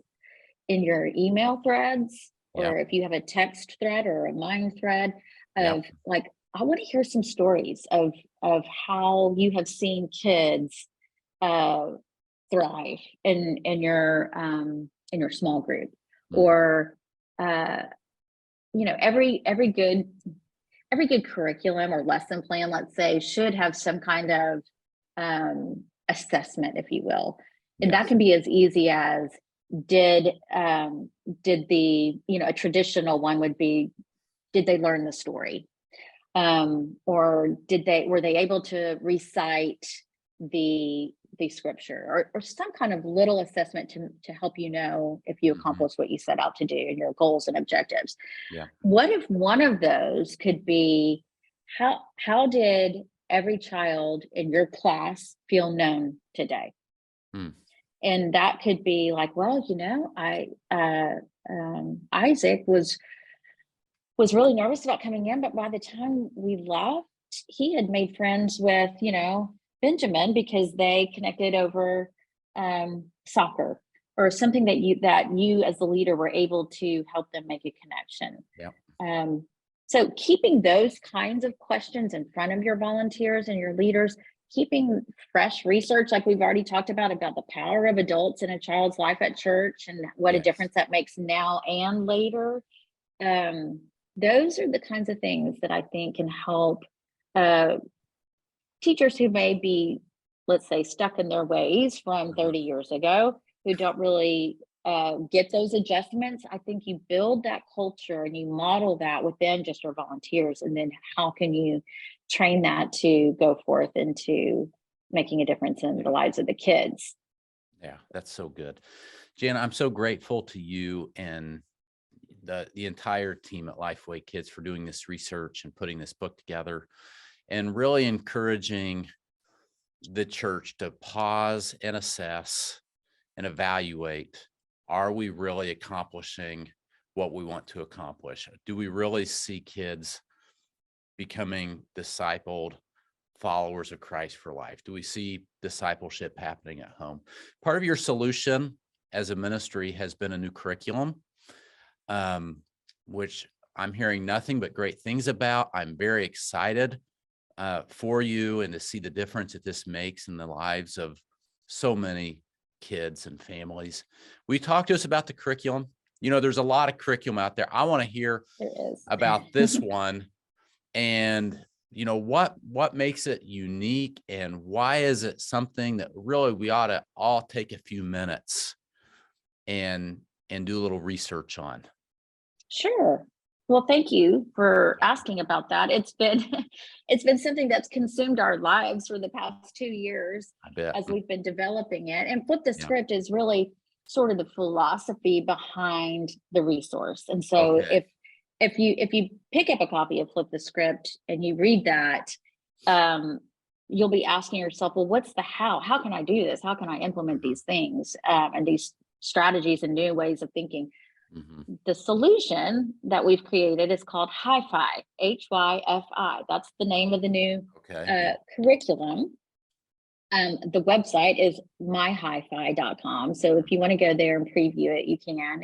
Speaker 3: in your email threads, or if you have a text thread or a line thread of like, I want to hear some stories of how you have seen kids thrive in your small group, or every good curriculum or lesson plan, let's say, should have some kind of assessment, if you will. And that can be as easy as did the, a traditional one would be, did they learn the story? Or were they able to recite the scripture, or some kind of little assessment to help you know if you accomplished what you set out to do and your goals and objectives. What if one of those could be, how did every child in your class feel known today? And that could be like, well, Isaac was really nervous about coming in, but by the time we left, he had made friends with, Benjamin, because they connected over soccer, or something that you as the leader were able to help them make a connection. So keeping those kinds of questions in front of your volunteers and your leaders, keeping fresh research, like we've already talked about the power of adults in a child's life at church and what a difference that makes now and later. Those are the kinds of things that I think can help teachers who may be, let's say, stuck in their ways from 30 years ago, who don't really get those adjustments. I think you build that culture and you model that within just your volunteers. And then how can you train that to go forth into making a difference in the lives of the kids?
Speaker 2: Yeah, that's so good. Jana, I'm so grateful to you and the entire team at Lifeway Kids for doing this research and putting this book together, and really encouraging the church to pause and assess and evaluate, are we really accomplishing what we want to accomplish? Do we really see kids becoming discipled followers of Christ for life? Do we see discipleship happening at home? Part of your solution as a ministry has been a new curriculum, which I'm hearing nothing but great things about. I'm very excited for you and to see the difference that this makes in the lives of so many kids and families. Will you talk to us about the curriculum? There's a lot of curriculum out there. I want to hear about this one and what makes it unique, and why is it something that really we ought to all take a few minutes and do a little research on?
Speaker 3: Sure. Well, thank you for asking about that. It's been it's been something that's consumed our lives for the past 2 years
Speaker 2: I bet.
Speaker 3: as we've been developing it. And Flip the
Speaker 2: Yeah.
Speaker 3: Script is really sort of the philosophy behind the resource. And so
Speaker 2: Okay.
Speaker 3: if you pick up a copy of Flip the Script and you read that, um, you'll be asking yourself, well, what's the how? How can I do this? How can I implement these things and these strategies and new ways of thinking?
Speaker 2: Hmm.
Speaker 3: The solution that we've created is called Hi-Fi, Hyfi. That's the name of the new
Speaker 2: Okay.
Speaker 3: curriculum. The website is myhifi.com. So if you want to go there and preview it, you can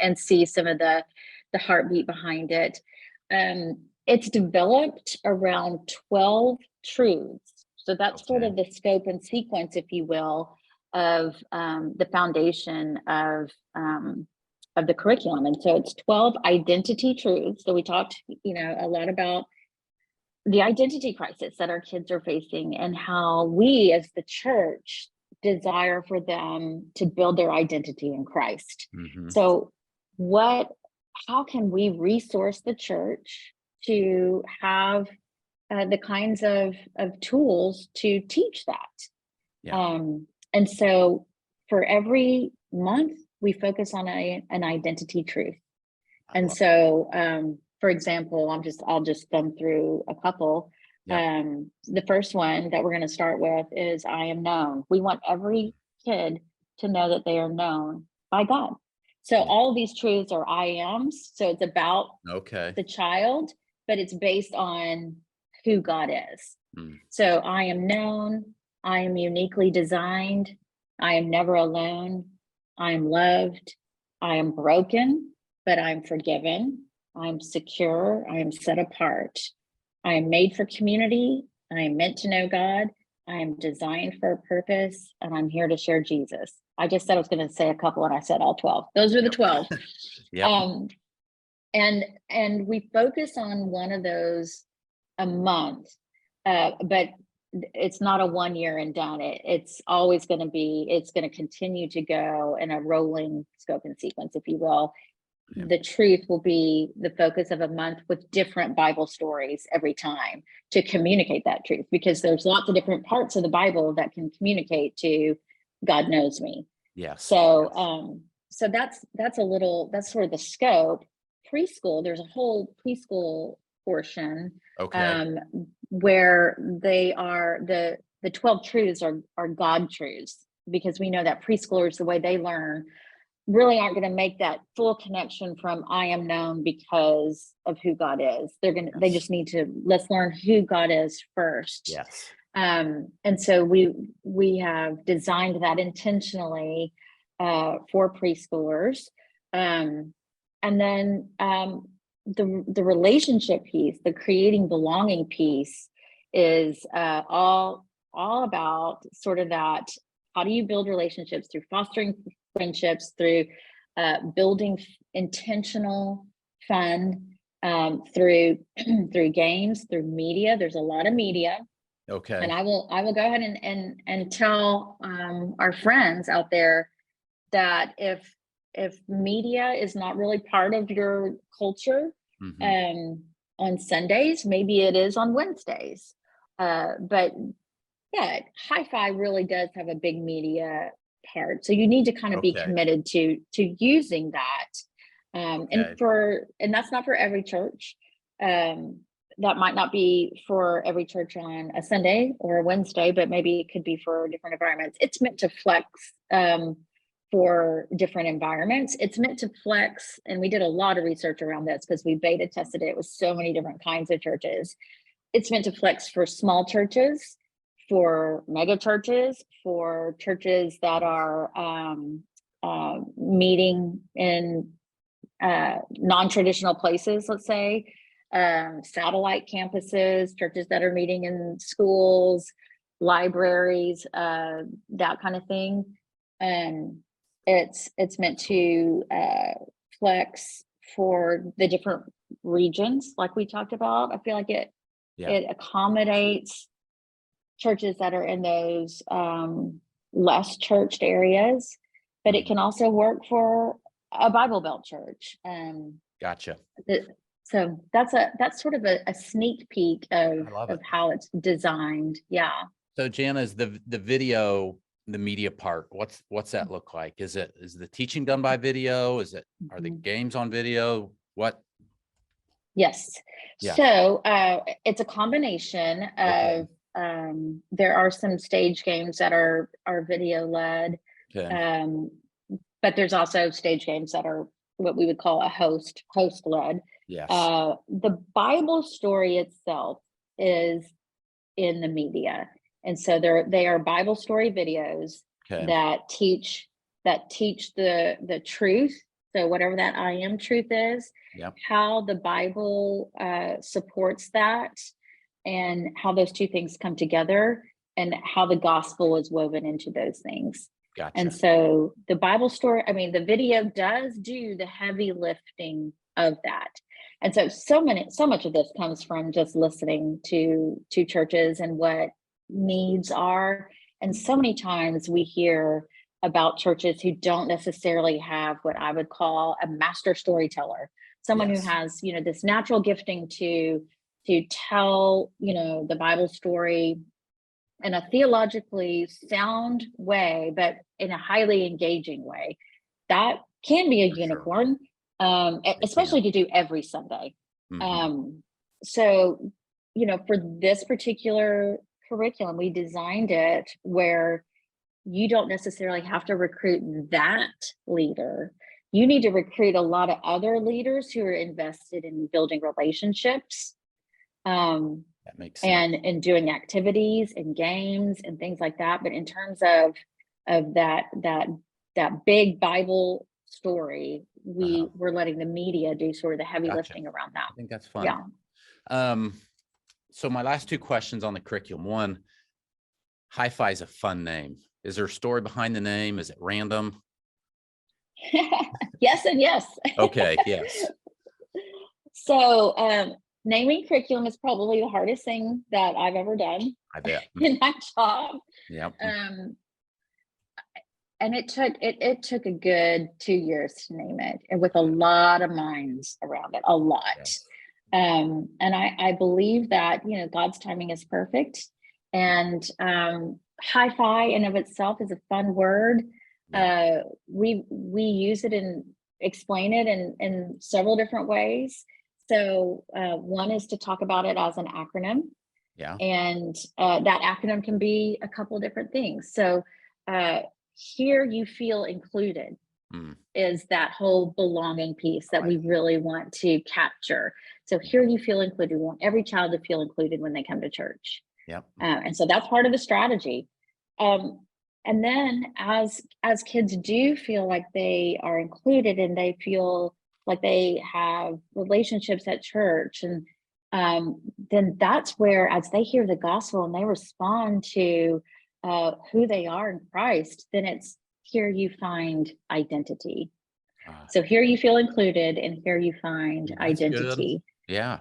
Speaker 3: and see some of the heartbeat behind it. It's developed around 12 truths. So that's sort
Speaker 2: Okay.
Speaker 3: of the scope and sequence, if you will, of the foundation of the curriculum. And so it's 12 identity truths. So we talked, a lot about the identity crisis that our kids are facing and how we as the church desire for them to build their identity in Christ.
Speaker 2: Hmm.
Speaker 3: So how can we resource the church to have the kinds of tools to teach that?
Speaker 2: Yeah.
Speaker 3: And so for every month, we focus on an identity truth.
Speaker 2: I
Speaker 3: And
Speaker 2: love.
Speaker 3: so, for example, I'll just thumb through a couple.
Speaker 2: Yeah.
Speaker 3: The first one that we're going to start with is I am known. We want every kid to know that they are known by God. So
Speaker 2: Yeah.
Speaker 3: all of these truths are I ams. So it's about
Speaker 2: Okay.
Speaker 3: the child, but it's based on who God is.
Speaker 2: Mm.
Speaker 3: So I am known. I am uniquely designed. I am never alone. I am loved. I am broken, but I'm forgiven. I'm secure. I am set apart. I am made for community. I am meant to know God. I am designed for a purpose, and I'm here to share Jesus. I just said I was going to say a couple, and I said all 12. Those are the 12.
Speaker 2: Yep.
Speaker 3: And we focus on one of those a month, but it's not a 1 year and done. It's always going to be, it's going to continue to go in a rolling scope and sequence, if you will.
Speaker 2: Yeah.
Speaker 3: The truth will be the focus of a month with different Bible stories every time to communicate that truth, because there's lots of different parts of the Bible that can communicate to God knows me.
Speaker 2: Yes.
Speaker 3: So,
Speaker 2: Yes.
Speaker 3: so that's sort of the scope. Preschool, there's a whole preschool portion
Speaker 2: Okay.
Speaker 3: where they are the 12 truths are God truths, because we know that preschoolers, the way they learn, really aren't going to make that full connection from I am known because of who God is. They
Speaker 2: Yes.
Speaker 3: just need to, let's learn who God is first.
Speaker 2: Yes.
Speaker 3: And so we have designed that intentionally for preschoolers. And then the relationship piece, the creating belonging piece, is all about sort of that. How do you build relationships through fostering friendships, through building intentional fun, through through games, through media. There's a lot of media. And
Speaker 2: Okay.
Speaker 3: I will go ahead and tell our friends out there that if media is not really part of your culture
Speaker 2: Hmm.
Speaker 3: on Sundays, maybe it is on Wednesdays. But yeah, Hi-Fi really does have a big media part. So you need to kind of be
Speaker 2: Okay.
Speaker 3: committed to using that.
Speaker 2: Okay.
Speaker 3: And that's not for every church. That might not be for every church on a Sunday or a Wednesday, but maybe it could be for different environments. It's meant to flex for different environments. It's meant to flex, and we did a lot of research around this because we beta tested it with so many different kinds of churches. It's meant to flex for small churches, for mega churches, for churches that are meeting in non-traditional places, let's say, satellite campuses, churches that are meeting in schools, libraries, that kind of thing. And it's meant to flex for the different regions, like we talked about. I feel like
Speaker 2: Yeah.
Speaker 3: It accommodates churches that are in those less churched areas, but it can also work for a Bible Belt church.
Speaker 2: Gotcha.
Speaker 3: So that's sort of a sneak peek
Speaker 2: I love
Speaker 3: of
Speaker 2: it.
Speaker 3: how it's designed. Yeah.
Speaker 2: So Jana, is the video, the media part, what's that look like? Is the teaching done by video? Are the games on video? What?
Speaker 3: Yes.
Speaker 2: Yeah.
Speaker 3: So it's a combination of there are some stage games that are video led,
Speaker 2: Okay.
Speaker 3: but there's also stage games that are what we would call a host led.
Speaker 2: Yes.
Speaker 3: The Bible story itself is in the media, and so they are Bible story videos
Speaker 2: Okay.
Speaker 3: that teach the truth. So whatever that I am truth is,
Speaker 2: Yep.
Speaker 3: how the Bible supports that, and how those two things come together, and how the gospel is woven into those things.
Speaker 2: Gotcha.
Speaker 3: And so the Bible story, I mean, the video does do the heavy lifting of that. And so much of this comes from just listening to churches and what needs are. And so many times we hear about churches who don't necessarily have what I would call a master storyteller, someone who has, this natural gifting to tell, the Bible story in a theologically sound way, but in a highly engaging way. That can be a unicorn, especially to do every Sunday. So, for this particular curriculum, we designed it where you don't necessarily have to recruit that leader. You need to recruit a lot of other leaders who are invested in building relationships.
Speaker 2: That makes sense.
Speaker 3: And doing activities and games and things like that. But in terms of that big Bible story, we're letting the media do sort of the heavy lifting around that.
Speaker 2: I think that's fun.
Speaker 3: Yeah.
Speaker 2: So my last two questions on the curriculum. One, Hi-Fi is a fun name. Is there a story behind the name? Is it random?
Speaker 3: Yes and yes.
Speaker 2: Okay, yes.
Speaker 3: So naming curriculum is probably the hardest thing that I've ever done.
Speaker 2: I bet.
Speaker 3: In my job.
Speaker 2: Yep.
Speaker 3: And it took a good 2 years to name it, and with a lot of minds around it, a lot.
Speaker 2: Yes.
Speaker 3: And I believe that, God's timing is perfect. And Hi-Fi in of itself is a fun word.
Speaker 2: Yeah.
Speaker 3: We use it and explain it in several different ways. So one is to talk about it as an acronym.
Speaker 2: Yeah.
Speaker 3: And that acronym can be a couple of different things. So here you feel included is that whole belonging piece that we really want to capture. So here you feel included. We want every child to feel included when they come to church.
Speaker 2: Yep.
Speaker 3: And so that's part of the strategy. And then as kids do feel like they are included and they feel like they have relationships at church, and then that's where, as they hear the gospel and they respond to who they are in Christ, then it's here you find identity. So here you feel included, and here you find identity.
Speaker 2: Good. Yeah.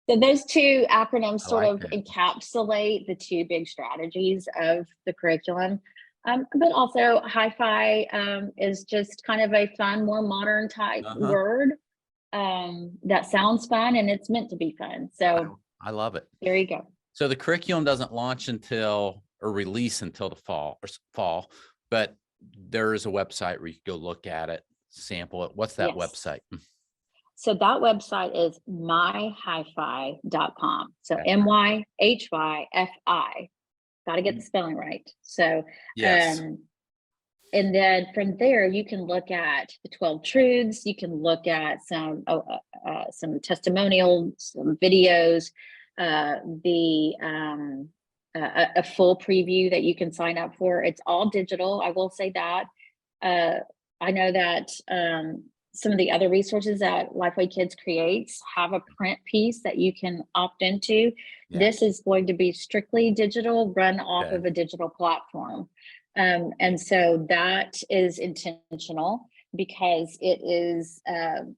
Speaker 3: So those two acronyms sort of encapsulate the two big strategies of the curriculum. But also Hi-Fi is just kind of a fun, more modern type word that sounds fun, and it's meant to be fun. So
Speaker 2: I love it.
Speaker 3: There you go.
Speaker 2: So the curriculum doesn't launch until, or release until the fall, but there is a website where you can go look at it, sample it. What's that website?
Speaker 3: So that website is myhifi.com. So MYHYFI. Got to get the spelling right. So,
Speaker 2: yes.
Speaker 3: And then from there, you can look at the 12 truths. You can look at some testimonials, some videos, a full preview that you can sign up for. It's all digital. I will say that. I know that some of the other resources that Lifeway Kids creates have a print piece that you can opt into. Yeah. This is going to be strictly digital, run off of a digital platform. And so that is intentional because it is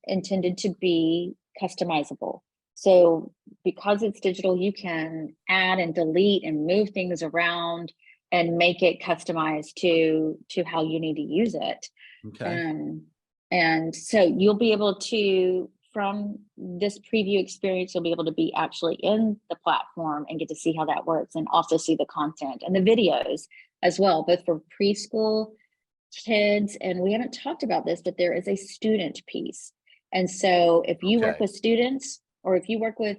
Speaker 3: intended to be customizable. So because it's digital, you can add and delete and move things around and make it customized to how you need to use it.
Speaker 2: Okay.
Speaker 3: And so you'll be able to, from this preview experience, you'll be able to be actually in the platform and get to see how that works, and also see the content and the videos as well, both for preschool kids. And we haven't talked about this, but there is a student piece. And so if you work
Speaker 2: Okay.
Speaker 3: with students, or if you work with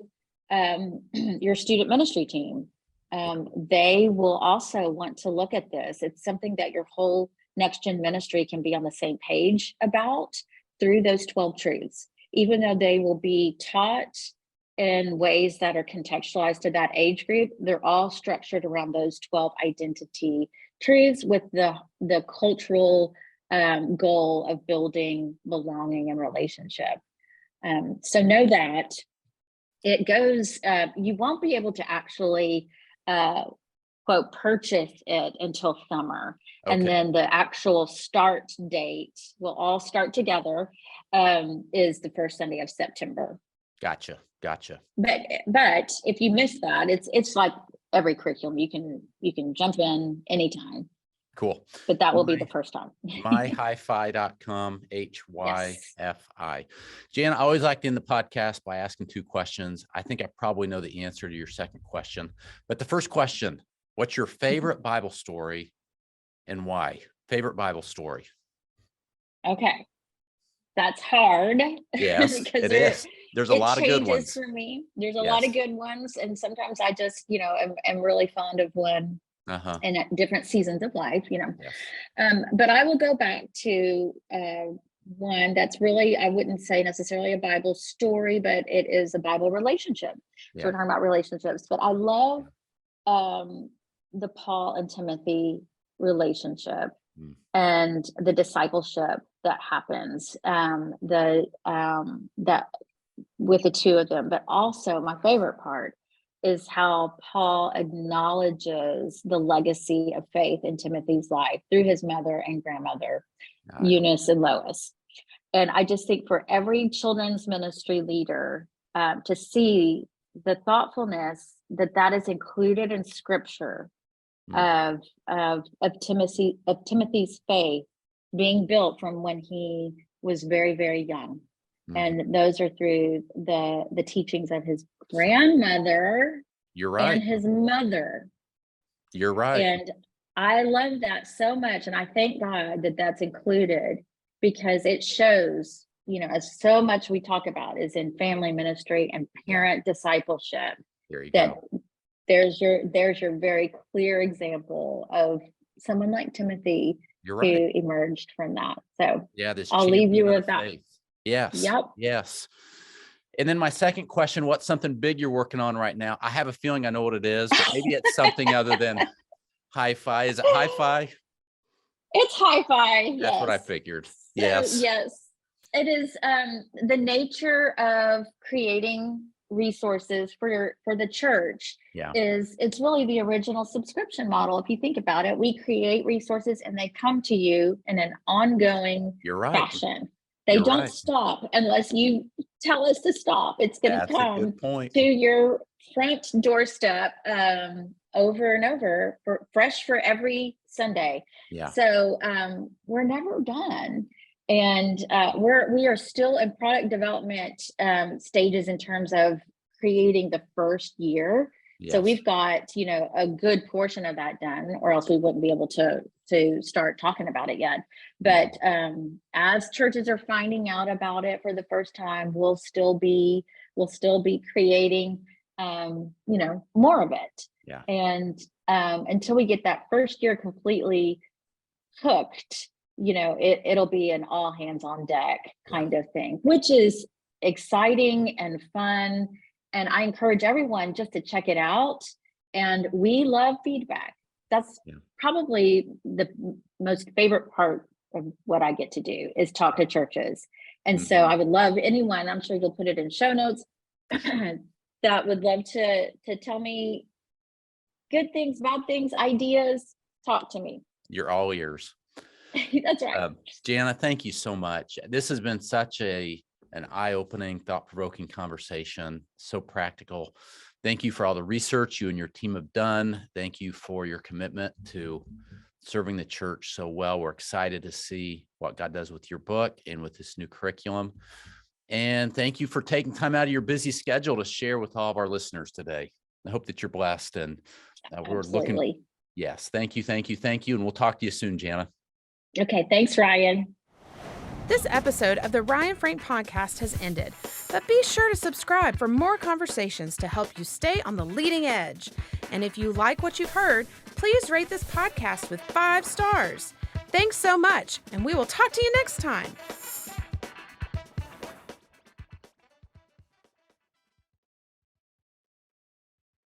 Speaker 3: your student ministry team, they will also want to look at this. It's something that your whole Next Gen ministry can be on the same page about through those 12 truths, even though they will be taught in ways that are contextualized to that age group. They're all structured around those 12 identity truths, with the cultural goal of building belonging and relationship. So know that it goes, you won't be able to actually quote purchase it until summer.
Speaker 2: Okay.
Speaker 3: And then the actual start date will all start together, is the first Sunday of September.
Speaker 2: Gotcha.
Speaker 3: But if you miss that, it's like every curriculum, you can jump in anytime.
Speaker 2: Cool.
Speaker 3: But that will be the first time.
Speaker 2: myhifi.com, HYFI. Jan, I always like to end the podcast by asking 2 questions. I think I probably know the answer to your second question. But the first question, what's your favorite Bible story and why? Favorite Bible story.
Speaker 3: Okay. That's hard.
Speaker 2: Yes,
Speaker 3: because
Speaker 2: it is. There's a lot of good ones.
Speaker 3: It changes for me. There's a
Speaker 2: Yes.
Speaker 3: lot of good ones. And sometimes I just, am really fond of one in different seasons of life,
Speaker 2: Yes.
Speaker 3: But I will go back to one that's really, I wouldn't say necessarily a Bible story, but it is a Bible relationship.
Speaker 2: Yeah.
Speaker 3: So we're talking about relationships, but I love the Paul and Timothy relationship and the discipleship that happens, that with the two of them. But also my favorite part is how Paul acknowledges the legacy of faith in Timothy's life through his mother and grandmother, Eunice and Lois. And I just think for every children's ministry leader, to see the thoughtfulness that is included in Scripture of Timothy's faith being built from when he was very, very young. And those are through the teachings of his grandmother.
Speaker 2: You're right.
Speaker 3: And his mother.
Speaker 2: You're right.
Speaker 3: And I love that so much. And I thank God that that's included, because it shows, as so much we talk about is in family ministry and parent discipleship.
Speaker 2: There you
Speaker 3: that
Speaker 2: go.
Speaker 3: There's your very clear example of someone like Timothy
Speaker 2: You're right.
Speaker 3: who emerged from that. So
Speaker 2: yeah, this
Speaker 3: I'll leave you
Speaker 2: champion of
Speaker 3: with that.
Speaker 2: faith. Yes.
Speaker 3: Yep.
Speaker 2: Yes. And then my second question, what's something big you're working on right now? I have a feeling I know what it is, but maybe it's something other than hi-fi. Is it hi-fi?
Speaker 3: It's hi-fi.
Speaker 2: That's
Speaker 3: yes.
Speaker 2: what I figured.
Speaker 3: So,
Speaker 2: yes.
Speaker 3: It is the nature of creating resources for the church.
Speaker 2: Yeah.
Speaker 3: It's really the original subscription model. If you think about it, we create resources and they come to you in an ongoing
Speaker 2: You're right.
Speaker 3: fashion. They
Speaker 2: You're
Speaker 3: don't
Speaker 2: right.
Speaker 3: stop unless you tell us to stop. It's going to come
Speaker 2: to
Speaker 3: your front doorstep over and over, fresh for every Sunday.
Speaker 2: Yeah.
Speaker 3: So we're never done. And we are still in product development stages in terms of creating the first year.
Speaker 2: Yes.
Speaker 3: So we've got, a good portion of that done, or else we wouldn't be able to start talking about it yet. But as churches are finding out about it for the first time, we'll still be creating, more of it.
Speaker 2: Yeah.
Speaker 3: And until we get that first year completely hooked, it'll be an all hands on deck kind of thing, which is exciting and fun. And I encourage everyone just to check it out. And we love feedback. That's probably the most favorite part of what I get to do is talk to churches. And so I would love anyone, I'm sure you'll put it in show notes, that would love to tell me good things, bad things, ideas. Talk to me.
Speaker 2: You're all ears.
Speaker 3: That's right.
Speaker 2: Jana, thank you so much. This has been such a an eye-opening, thought-provoking conversation, so practical. Thank you for all the research you and your team have done. Thank you for your commitment to serving the church so well. We're excited to see what God does with your book and with this new curriculum. And thank you for taking time out of your busy schedule to share with all of our listeners today. I hope that you're blessed, and we're looking. Yes. Thank you. And we'll talk to you soon, Jana.
Speaker 3: Okay. Thanks, Ryan.
Speaker 1: This episode of the Ryan Frank Podcast has ended, but be sure to subscribe for more conversations to help you stay on the leading edge. And if you like what you've heard, please rate this podcast with 5 stars. Thanks so much, and we will talk to you next time.